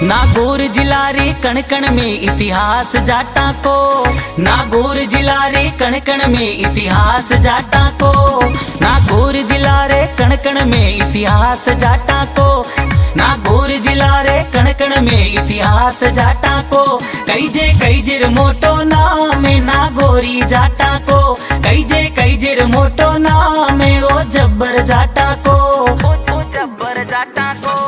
नागौर जिला रे कण कण में इतिहास जाटा को, नागौर जिला रे कण कण में इतिहास जाटा को, नागौर जिला रे कण कण में इतिहास जाटा को, नागौर जिला रे कण कण में इतिहास जाटा को। कई जे मोटो नाम नागौरी जाटा को, कई जे मोटो नाम ओ जब्बर जाटा को, ओ जब्बर जाटा को।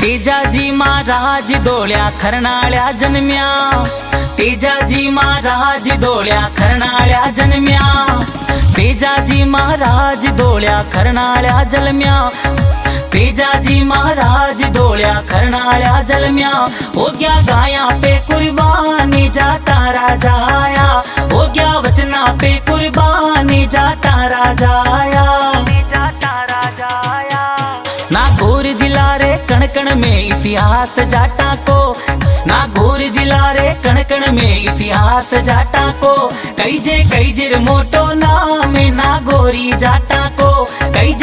तेजाजी महाराज दोळ्या खरनाळ्या जन्म्या, तेजाजी महाराज दोळ्या खरनाळ्या जन्म्या, तेजाजी महाराज दोळ्या खरनाळ्या जन्म्या, तेजाजी महाराज दोळ्या खरनाळ्या जन्म्या। हो गया गाया पे कुर्बानी जाता राजा आया, हो गया वचना पे कुर्बानी जाता राजा आया, जाता राजा आया। नागौर जिला रे कण कण में इतिहास जाटा को, नागौर जिला रे कण कण में इतिहास जाटा को। कई जे मोटो नाम नागौरी जाटा को, कई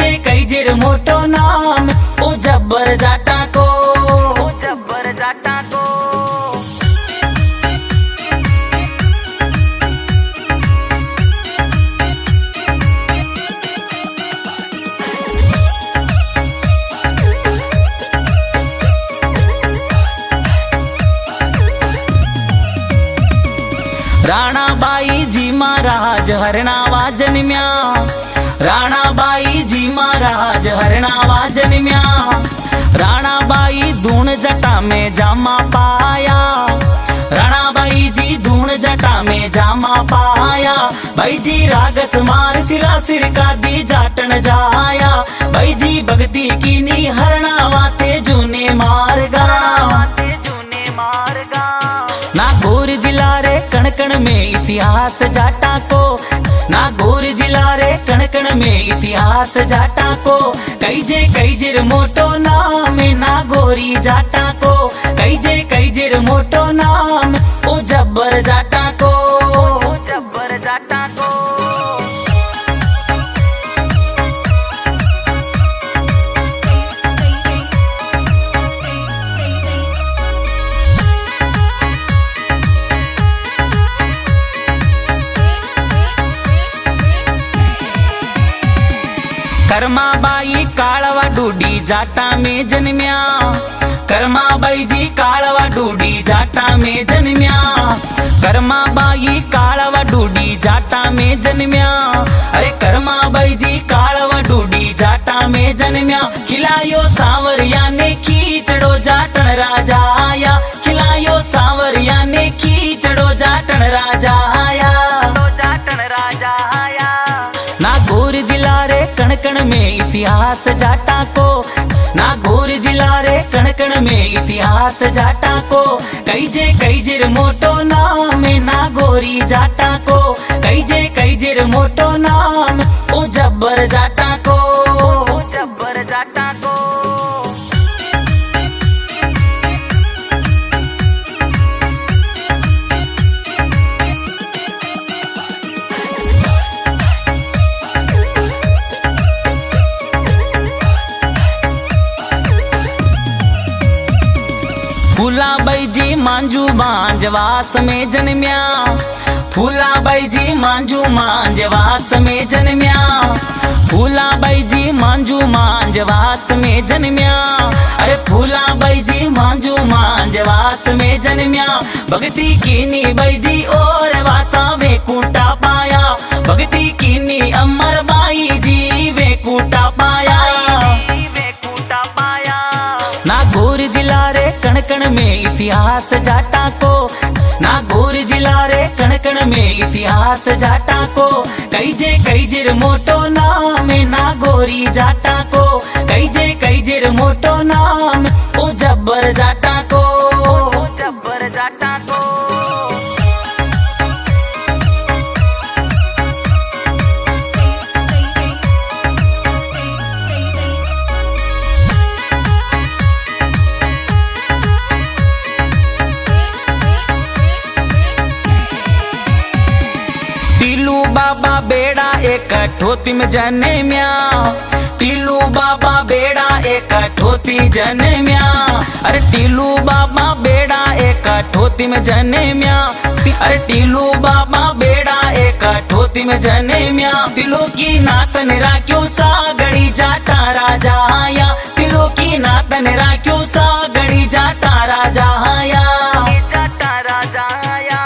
जे मोटो नाम ओ जब्बर जाटा को, ओ जब्बर जाटा को। राणाबाई जी महाराज हरणावा जन्म्या, राणाबाई जी महाराज हरणावा जन्म्या, राणाबाई धूण जटा में जामा पाया, राणाबाई जी धूण जटा में जामा पाया। भाई जी रागस मार सिरा सिर का दी जाटन जाया, भाई जी भक्ति की नी हरणावा ते जूने मारगा, जूने मारगा। नागौर जिला रे कण कण में इतिहास जाटा को, नागौर जिला रे कण कण में इतिहास जाटा को। कई जे मोटो नाम नागौरी जाटा को, कई जे मोटो नाम ओ जब्बर जाटा को, ओ जब्बर जाटा को। कर्माबाई काळवा डूडी जाटा में जन्म्या, कर्माबाई जी काळवा डूडी जाटा में जन्म्या, कर्माबाई काळवा डूडी जाटा में जन्म्या। अरे कर्माबाई जी काळवा डूडी जाटा में जन्म्या। खिलायो सांवरिया ने खींचड़ो जाटन राजा आया, खिलायो सांवरिया ने खींचड़ो जाटन राजा आया, जाटन राजा आया। नागौर जिला रे कण कण में इतिहास जाटा को, नागौर जिला रे कण कण में इतिहास जाटा को। कई जे मोटो नाम नागौरी जाटा को, कई जे मोटो नाम ओ जब्बर जाटा को, ओ जब्बर जाटा को। फूलाबाई जी मांजू मांजवास में जन्म्या, फूलाबाई जी मांजू मांजवास में जन्म्या, फूलाबाई जी मांजू मांजवास में जन्म्या। अरे फूलाबाई जी मांजू मांजवास में जन्म्या। भक्ति कीनी बाई जी और वासा वे कूटा पाया, भक्ति कीनी अमर बाई जी वे कूटा पाया, वे कूटा पाया। नागौर जिला रे कण कण में इतिहास जाटा को, नागौर जिला रे कण कण में इतिहास जाटा को। कई जे मोटो नाम नागौरी जाटा को, कई जे मोटो नाम ओ जब्बर जाटा को, ओ जब्बर जाटा को। बाबा बेड़ा एक ठोती में जन्म्या, टीलू बाबा बेड़ा एक ठोती जन्म्या। अरे टीलू बाबा बेड़ा एक ठोती में जन्म्या, अरे टीलू बाबा बेड़ा एक ठोती में जन्म्या। तिलो की नातन राख्यो सागड़ी जाता राजा आया, तिलो की नातन राख्यो सागड़ी जाता राजा आया, जाता राजा आया।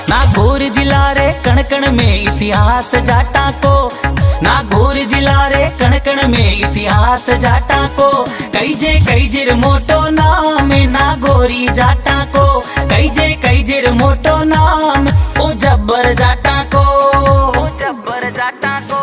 नागौर जिला रे कणकण में इतिहास जाटा को, नागौर जिला रे कणकण में इतिहास जाटा को। कई जेर मोटो नाम नागौरी जाटा को, कई जेर मोटो नाम ओ जब्बर जाटा को, ओ जब्बर जाटा को।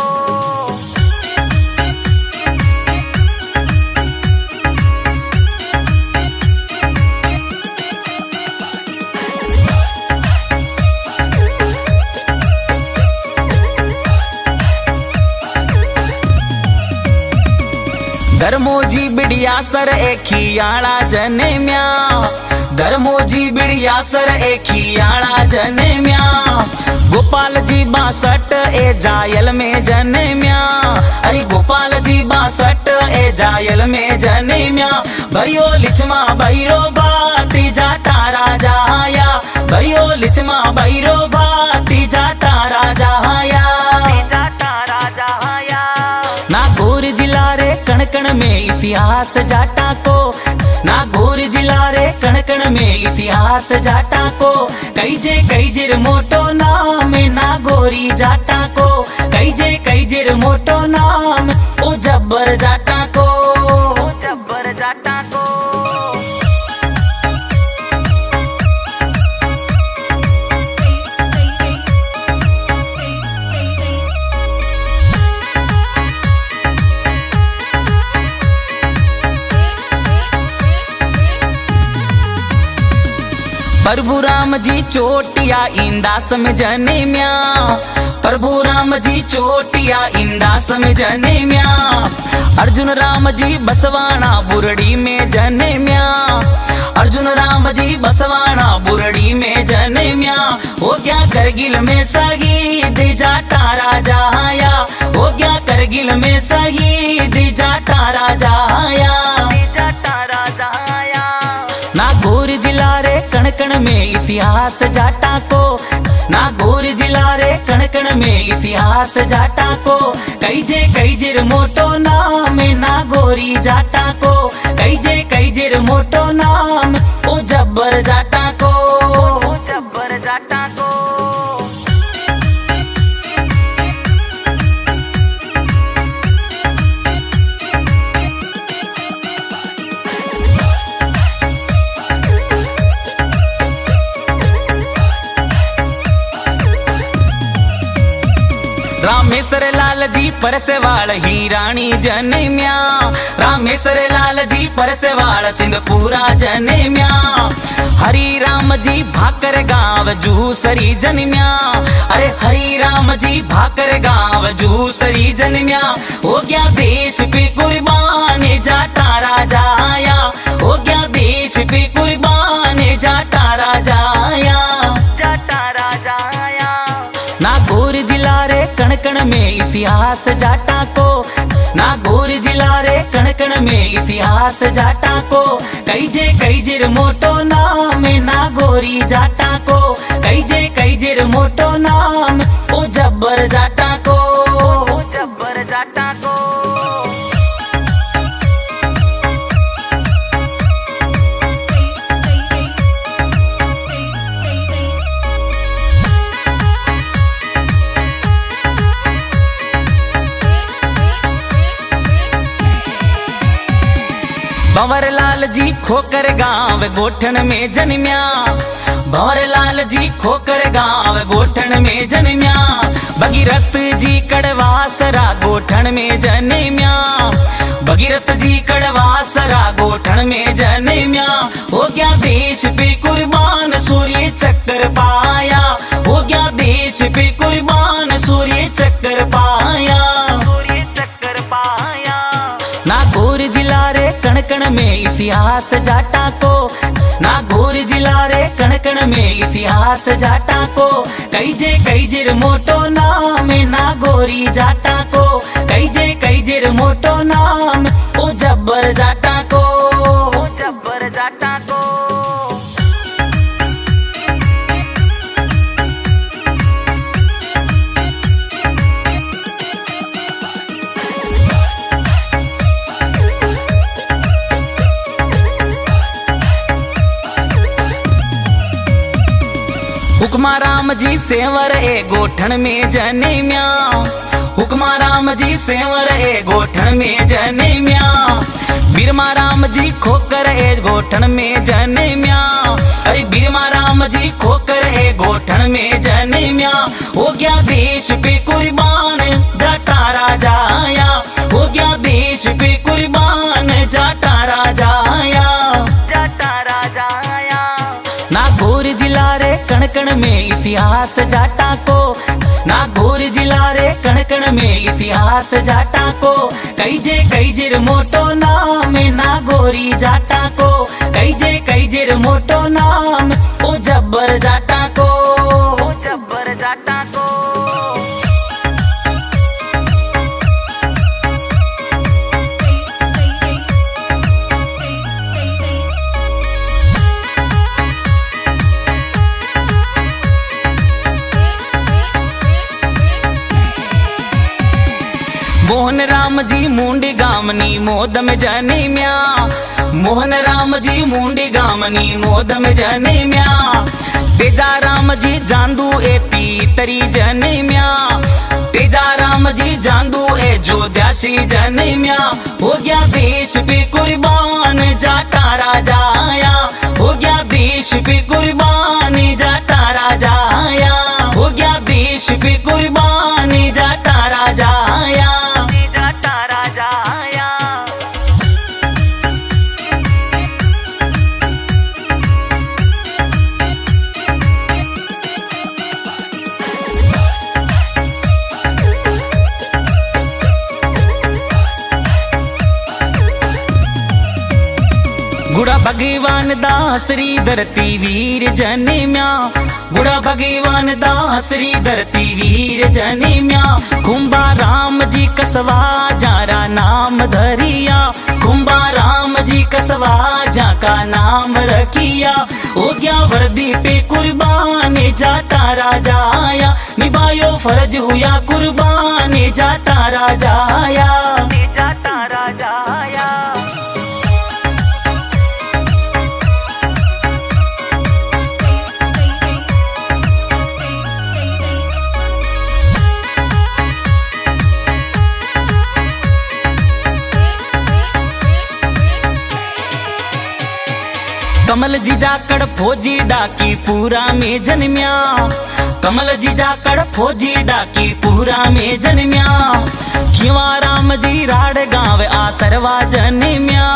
धर्मोजी बिड़िया सर एखियाड़ा जन्म्या, धर्मोजी बिड़िया सर एखियाड़ा जन्म्या। गोपाल जी 62 ए जायल में जन्म्या, अरे गोपाल जी 62 ए जायल में जन्म्या। भैयो लिचमा भैरो भाती जाता राजा आया, भैयो लिचमा भैरो भाती जाता राजा आया, जाता राजा आया। नागौर जिला रे कणकण में इतिहास जाटा को, नागौर जिला रे कणकण में इतिहास जाटा को। कई जेर मोटो नाम नागौरी जाटा को, कई जेर मोटो नाम ओ जब्बर जाटा को, ओ जब्बर जाटा को। प्रभु राम जी चोटिया इंदास में जन्म्या, प्रभु राम जी चोटिया इंदास में जन्म्या। अर्जुन राम जी बसवाना बुरड़ी में जन्म्या, अर्जुन राम जी बसवाना बुरड़ी में जन्म्या। हो गया करगिल में शहीद जाटा राजा आया, हो गया करगिल में शहीद जाटा राजा आया, जाटा राजा आया। नागौर जिला रे कणकण में इतिहास जाटा को, नागौर जिला रे कणकण में इतिहास जाटा को। कई जेर मोटो नाम नागौरी जाटा को, कई जेर मोटो नाम ओ जब्बर जाटा को, ओ जब्बर जाटा को। रामेश्वर लाल जी परसेवाल ही रानी जन्म्या, रामेश्वर लाल जी परसेवाल सिंधपुरा जन्म्या। हरि राम जी भाकर गांव जूसरी जन्म्या, अरे हरि राम जी भाकर गांव जूसरी जन्म्या। हो गया देश पे कुर्बान जाटा राजा आया, हो गया देश पे कुर्बान जाटा राजा आया, जाटा राजा आया। नागौर जिला रे कणकण में इतिहास जाटा को, नागौर जिला रे कणकण में इतिहास जाटा को। कई जेर मोटो नाम नागौरी जाटा को, कई जेर मोटो नाम ओ जब्बर जाटा को, ओ जब्बर जाटा को। भंवरलाल जी खोकर गांव गोठन में जन्म्या, भंवरलाल जी खोकर गांव गोठन में जन्म्या। भगीरथ जी कड़वासरा गोठन में जन्म्या, भगीरथ जी कड़वासरा गोठन में जन्म्या। हो गया देश पे कुर्बान सूर्य चक्कर पाया, हो गया देश पे कुर्बान सूर्य चक्कर पाया, सूर्य चक्कर पाया। नागौर जिला रे कणकण में इतिहास जाटा को, नागौर जिला रे कणकण में इतिहास इतिहास जाटा को कई जेर मोटो नाम नागोरी जाटा को कई जेर मोटो नाम ओ जब्बर जाटा को ओ जब्बर जाटा को। हुक्मा राम जी सेवर ए गोठन में जनेम्या हुक्मा राम जी सेवर ए गोठन में जनेम्या बीरमा राम जी खोकर ए गोठन में जनेम्या अरे बीरमा राम जी खोकर ए गोठन में जनेम्या हो गया देश पे कुर्बान जाटा राजा आया हो गया देश पे कुर्बान जाटा राजा आया जाटा राजा आया। नागौर जिला रे कण में इतिहास जाटा को नागौर जिला रे कण में इतिहास जाटा को कई जेर मोटो नाम नागौरी जाटा को कई जेर मोटो नाम ओ जब्बर जाटा को ओ जब्बर जाटा को। मोहन राम जी मुंडी गामनी मोद में जनेम्या मोहन राम जी मुंडी गामनी मोद में जनेम्या तेजा राम जी जांदू ए पीतरी जनेम्या तेजा राम जी जांदू ए जोध्यासी जनेम्या हो गया देश पे कुर्बान जाटा राजा आया हो गया देश पे कुर्बान जाटा राजा आया हो गया देश पे कुर्बान जाटा राजा आया। गुड़ा भगवान दासरी धरती वीर जनेम्या गुड़ा भगवान दासरी धरती वीर जनेम्या कुंभा राम जी कसवा जारा नाम धरिया कुंभा राम जी कसवा जा का नाम रखिया हो गया वर्दी पे कुर्बान जाटा राजा आया निभायो फर्ज हुआ कुर्बान जाटा राजा आया जाटा राजा आया। कमल जी जाकड़ फौजी डाकी पूरा में जन्म्या कमल जी जाकड़ फौजी डाकी पूरा में जन्म्या खिवा राम जी राड गाँव आसरवा जन्म्या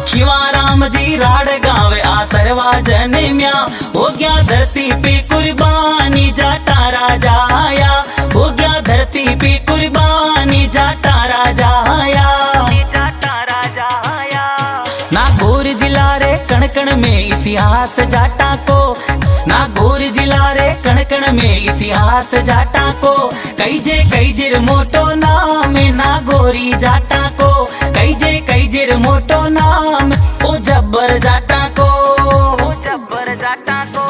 खिवा राम जी राड गाँव आसरवा जन्म्या हो गया धरती पे कुर्बानी जाटा राजा आया हो गया धरती पे कुर्बानी जाटा राजा आया जाटा राजा आया। नागौर जिला रे कण में इतिहास जाटा को नागौर जिला रे कण में इतिहास जाटा को कई जेर मोटो नाम नागौरी जाटा को कई जेर मोटो नाम ओ जब्बर जाटा को ओ जब्बर जाटा को।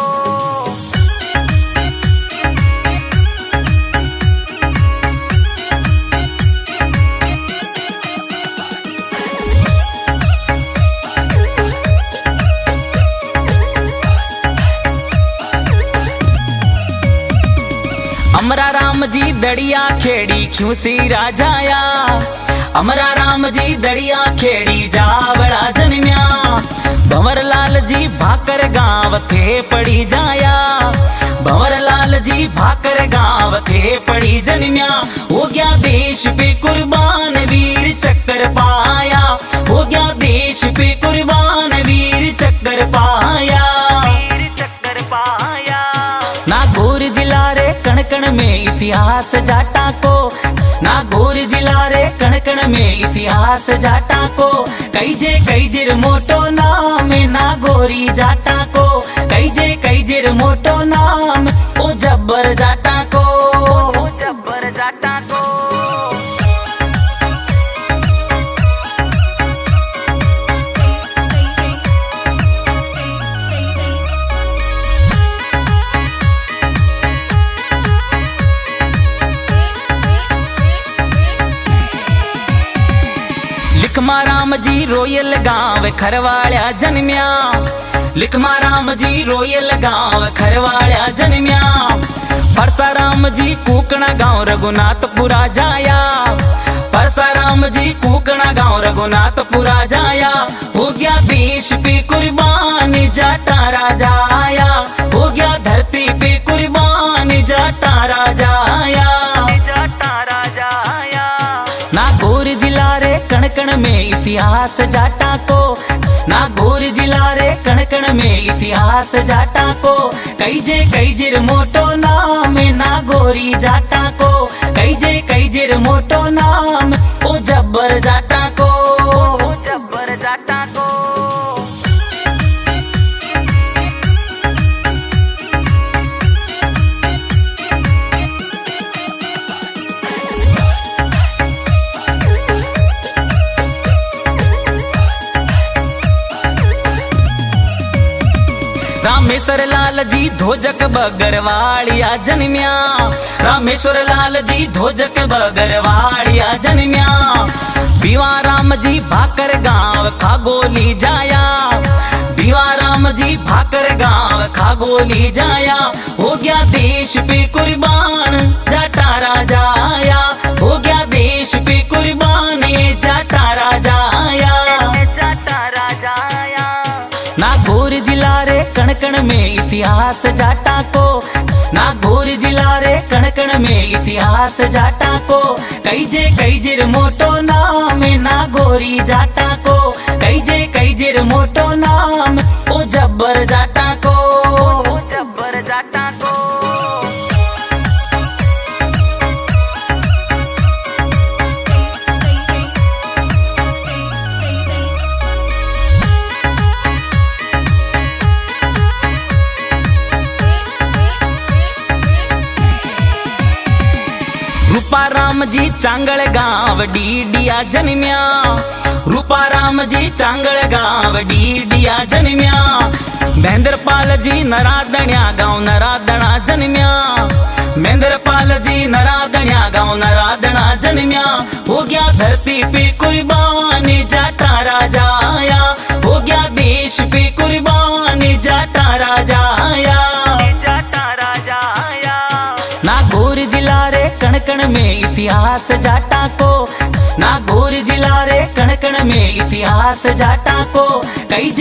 अमरा राम जी दड़िया खेड़ी क्यूसी राजाया अमरा राम जी दड़िया खेड़ी जावड़ा जन्म्या भंवर लाल जी भाकर गाँव थे पड़ी जाया भंवर लाल जी भाकर गाँव थे पड़ी जन्म्या हो गया देश पे कुर्बान वीर चक्कर पाया हो गया देश पे कुर्बान वीर चक्कर पाया वीर चक्कर पाया। नागौर जिला रे कण में इतिहास जाटा को नागौर जिला रे कण में इतिहास जाटा को कई जेर मोटो नाम नागौरी जाटा को कई जेर मोटो नाम ओ जब्बर जाटा को, जब्बर जाटा को। लिखमा राम जी रोयल गाँव खरवाल्या जन्म्या, लिखमा राम जी रोयल गाँव खरवाल्या जन्म्या। परसाराम जी कुकणा गाँव रघुनाथपुरा जाया, परसाराम जी कुकणा गाँव रघुनाथपुरा जाया। हो गया देश पे कुर्बान जाटा राजा आया, हो गया धरती पे कुर्बान जाटा राजा आया, जाटा राजा आया। नागौर जिला रे कण कण में इतिहास जाटा को, नागौर जिला रे कण कण में इतिहास जाटा को। कई जेर मोटो नाम नागौरी जाटा को, कई जेर मोटो नाम ओ जब्बर जाटा को, जब्बर जाटा को। रामेश्वर लाल जी धोजक बगरवाड़िया जन्म्या, रामेश्वर लाल जी धोजक बगरवाड़िया जन्म्या। भिवाराम जी भाकर गाँव खागोली जाया, भिवाराम जी भाकर गाँव खागोली जाया। हो गया देश पे कुर्बान जाटा राजा आया, हो गया देश पे कुर्बान जाटा राजा आया, जाटा राजा आया। नागौर जिला रे कण कण में इतिहास जाटा को, नागौर जिला रे कण कण में इतिहास जाटा को। कई जेर मोटो नाम नागौरी जाटा को, कई जेर मोटो नाम ओ जब्बर जाटा को, जब्बर जाटा को। रूपाराम जी चांगल गाँव डीडिया जन्म्या, रूपाराम जी चांगल गाँव डीडिया जन्म्या। महेंद्रपाल जी नरादण्या गाँव नरादणा जन्म्या, महेंद्रपाल जी नरादण्या गाँव नरादणा जन्म्या। हो गया धरती पे कुर्बान जाटा राजा आया, हो गया देश पे कुर्बान जाटा राजा आया, जाटा राजा आया। नागौर जिला रे कण कण में इतिहास जाटा को, नागौर जिला रे कण कण में इतिहास जाटा को। कई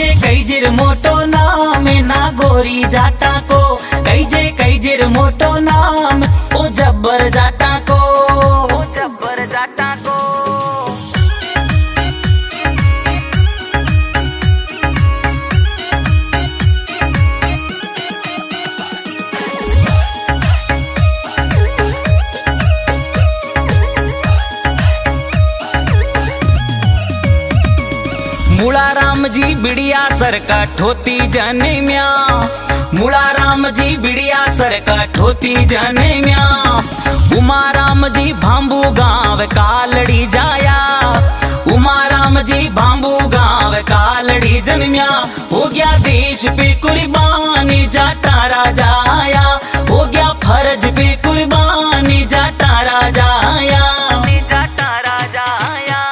जेर मोटो नाम नागौरी जाटा को, कई जेर मोटो नाम ओ जब्बर जाटा को, जब्बर जाटा को। मुळाराम जी बिड़िया सर का ठोती जन्म्या, मुळाराम जी बिड़िया सर का ठोती जन्म्या। उमाराम जी भांबू गाँव कालड़ी जाया, उमाराम जी भांबू गाँव कालड़ी जन्म्या। हो गया देश पे कुर्बान जाटा राजा आया, हो गया फर्ज पे कुर्बान जाटा राजा आया, जाटा राजा आया।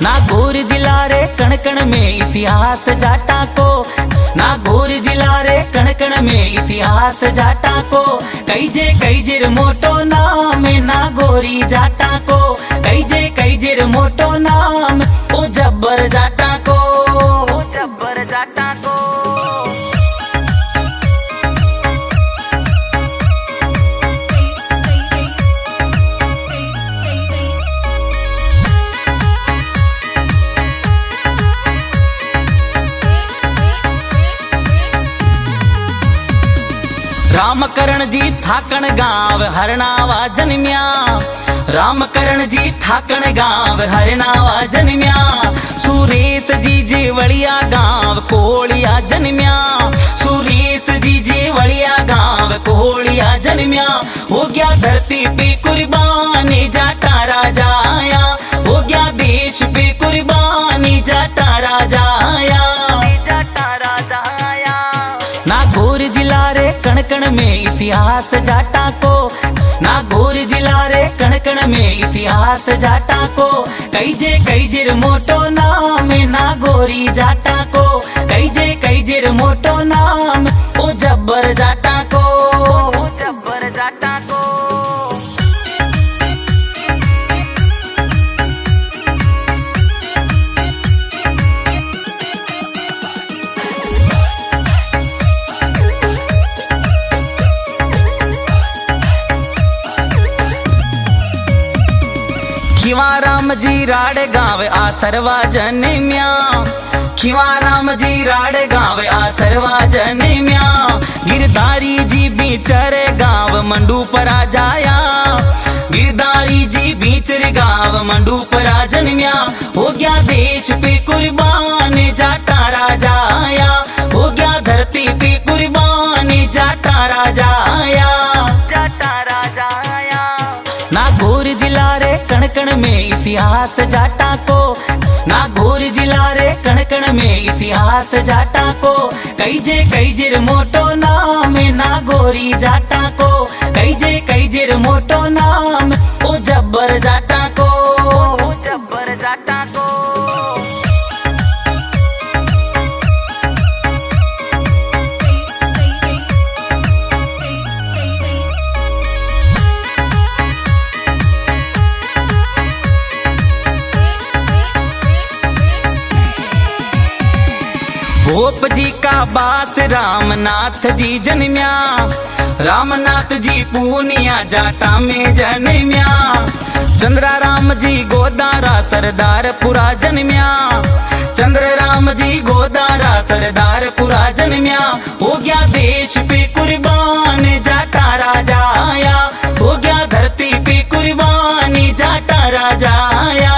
नागौर जिला रे कण कण में इतिहास जाटा को, नागौर जिला रे कण कण में इतिहास जाटा को। कई जेर मोटो नाम नागौरी जाटा को, कई जेर मोटो नाम ओ जब्बर जाटा को, जब्बर जाटा को। रामकरण जी थाकण गाँव हरणावा जन्म्या, रामकरण जी थाकण गाँव हरणावा जन्म्या। सुरेश जी जेवड़िया गाँव कोलिया जन्म्या, सुरेश जी जेवड़िया गाँव कोहड़िया जन्म्या, हो गया धरती पे कुर्बानी जाटा राजा आया, हो गया देश पे कुर्बानी जाटा राजा आया, जाटा राजा आया। नागौर जिला रे कण कण में इतिहास जाटा को, नागौर जिला रे कण कण में इतिहास जाटा को, कई जे मोटो नाम नागौरी जाटा को, कई जे मोटो नाम ओ जब्बर जाटा को, ओ जब्बर जाटा को। खिवाराम जी राड़ गाँव आसरवा जन्म्या, खिवाराम जी राड़ गाँव आसरवा जन्म्या, गिरधारी जी बीचर गाँव मंडूपरा जाया, गिरधारी जी बीचर गाँव मंडूपरा जन्म्या, हो गया देश पे कुर्बान जाटा राजा आया, हो गया धरती पे कुर्बान जाटा राजा आया, जाटा राजा आया। नागौर जिला रे कण कण में इतिहास जाटा को, नागौर जिला रे कण कण में इतिहास जाटा को, कई जे मोटो नाम नागौरी जाटा को, कई जे मोटो नाम ओ जब्बर जाटा को, ओ जब्बर जाटा को। भोप जी का बास रामनाथ जी जन्म्या, रामनाथ जी पूनिया जाटा में जन्म्या, चंद्रा राम जी गोदारा सरदारपुरा जन्म्या, चंद्र राम जी गोदारा सरदारपुरा जन्म्या, हो गया देश पे कुर्बान जाटा राजा आया, हो गया धरती पे कुर्बानी जाटा राजा आया,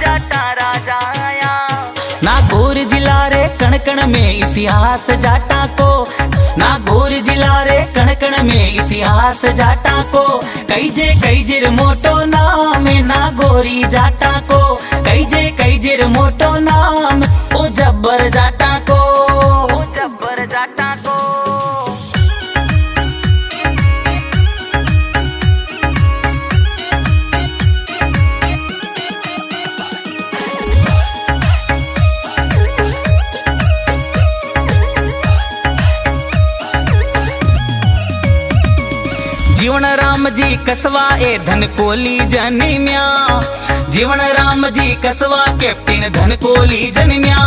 जाटा राजा आया। नागौर जिला रे कण कण में इतिहास जाटा को, नागौर जिला रे कण कण में इतिहास जाटा को, कई जे मोटो नाम नागौरी जाटा को, कई जे मोटो नाम ओ जब्बर जाटा को, ओ जब्बर जाटा को। जीवन राम जी कसवा ए धन कोली जन्म्या, जीवन राम जी कसवा कैप्टन धन कोली जन्म्या,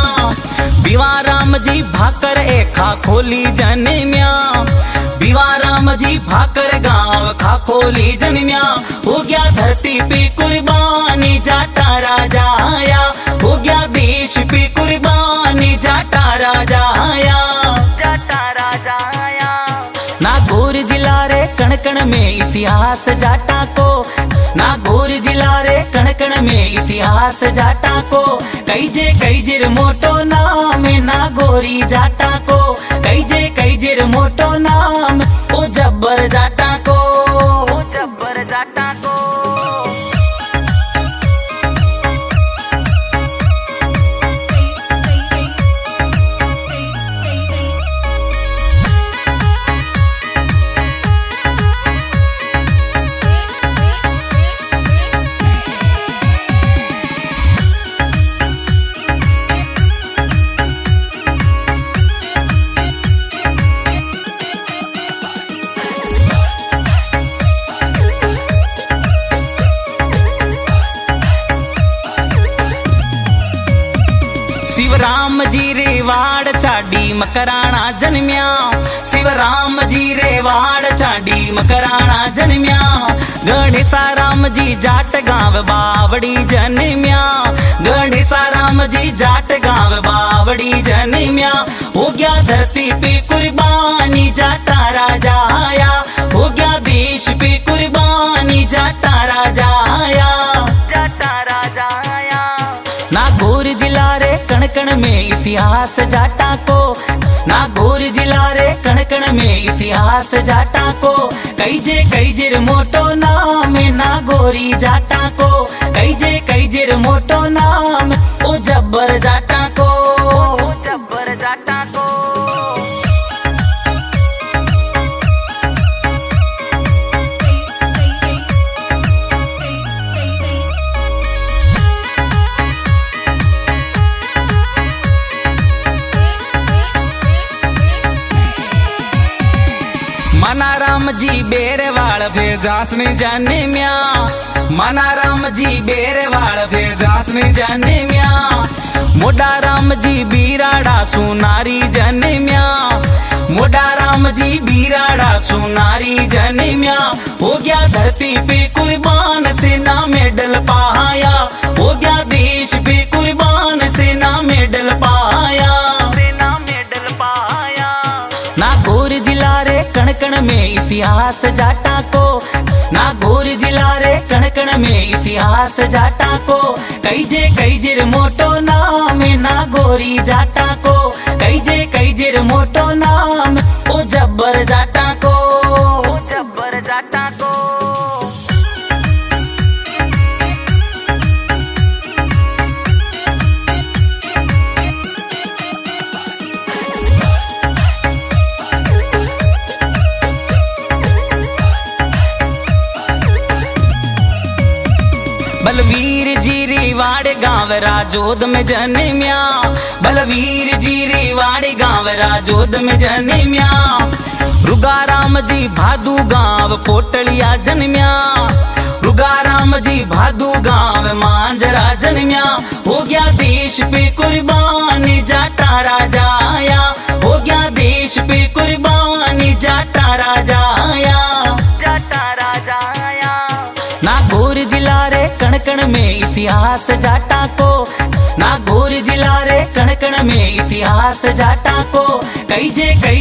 बिवा राम जी भाकर ए खाखोली जन्म्या, बिवा राम जी भाकर गाँव खाखोली जन्म्या, हो गया धरती पे कुर्बानी जाटा राजा आया, हो गया देश पे कुर्बानी जाटा राजा आया, जाटा राजा आया। नागौर जिला रे कण कण में इतिहास जाटा को, नागौर जिला रे कण कण में इतिहास जाटा को, कई जे मोटो नाम नागौरी जाटा को, कई जे मोटो नाम ओ जब्बर जाटा को, ओ जब्बर जाटा को। शिवराम जी रेवाड़ चाडी मकराना जन्म्या, शिवराम जी रेवाड़ चाडी मकराना जन्म्या, गणेशा राम जी जाट गाँव बावड़ी जन्म्या, गणेशा राम जी जाट गाँव बावड़ी जन्म्या, हो गया धरती पे कुर्बानी जाटा राजा आया, हो गया देश पे कुर्बानी जाटा राजा आया, जाटा राजा आया। नागौर जिला रे कण कण में इतिहास जाटा को, नागौर जिला रे इतिहास जाटा को कई जे मोटो नाम ना गोरी जाटा को कई जे मोटो नाम ओ जब्बर जाटा को जब्बर जाटा को। मना राम जी बेरवाड़ जे जासनी जाने म्या मना राम जी बेरवाड़ जे जासनी जाने म्या मोडा राम जी बीराड़ा सुनारी जने म्या मोडा राम जी बीराड़ा सुनारी जने म्या हो गया धरती पे कुर्बान सेना मेडल पाया हो गया देश पे कुर्बान सेना मेडल पाया सेना मेडल पाया। नागौर जिला रे कण में इतिहास जाटा को नागौर जिला रे कण में इतिहास जाटा को कई जे मोटो नाम नागौरी जाटा को कई जे मोटो नाम ओ जब्बर जाटा को जब्बर जाटा को। बलवीर जी रेवाड़ गाँव राजोद में जन्म्या बलवीर जी रेवाड़ गाँव राजोद में जन्म्या रुगाराम जी भादू गाँव पोटलिया जन्म्या रुगाराम जी भादू गाँव मांजरा जन्म्या हो गया देश पे कुर्बान जाटा राजा आया हो गया देश पे कुर्बान जाटा राजा आया जाटा राजा आया। नागौर जिला रे कण में इतिहास जाटा को नागौर जिला रे कण में इतिहास जाटा को कई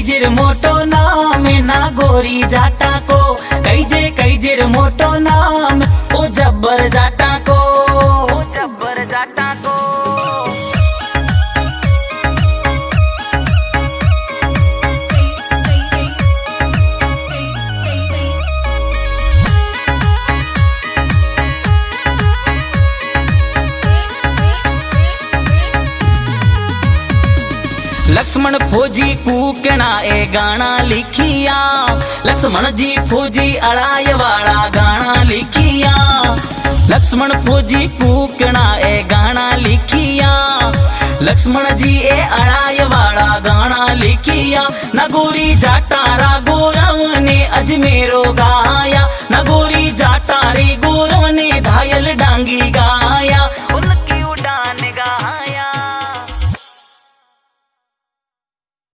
जे मोटो नाम नागौरी जाटा को कई जे मोटो नाम ओ जब्बर जाटा को जब्बर जाटा को। लक्ष्मण फौजी कूकना ए गाना लिखिया लक्ष्मण जी फौजी अड़ाई वाला गाना लिखिया लक्ष्मण फौजी कूकना ए गाना लिखिया लक्ष्मण जी ए अड़ाई वाला गाना लिखिया नागौरी जाटा रागो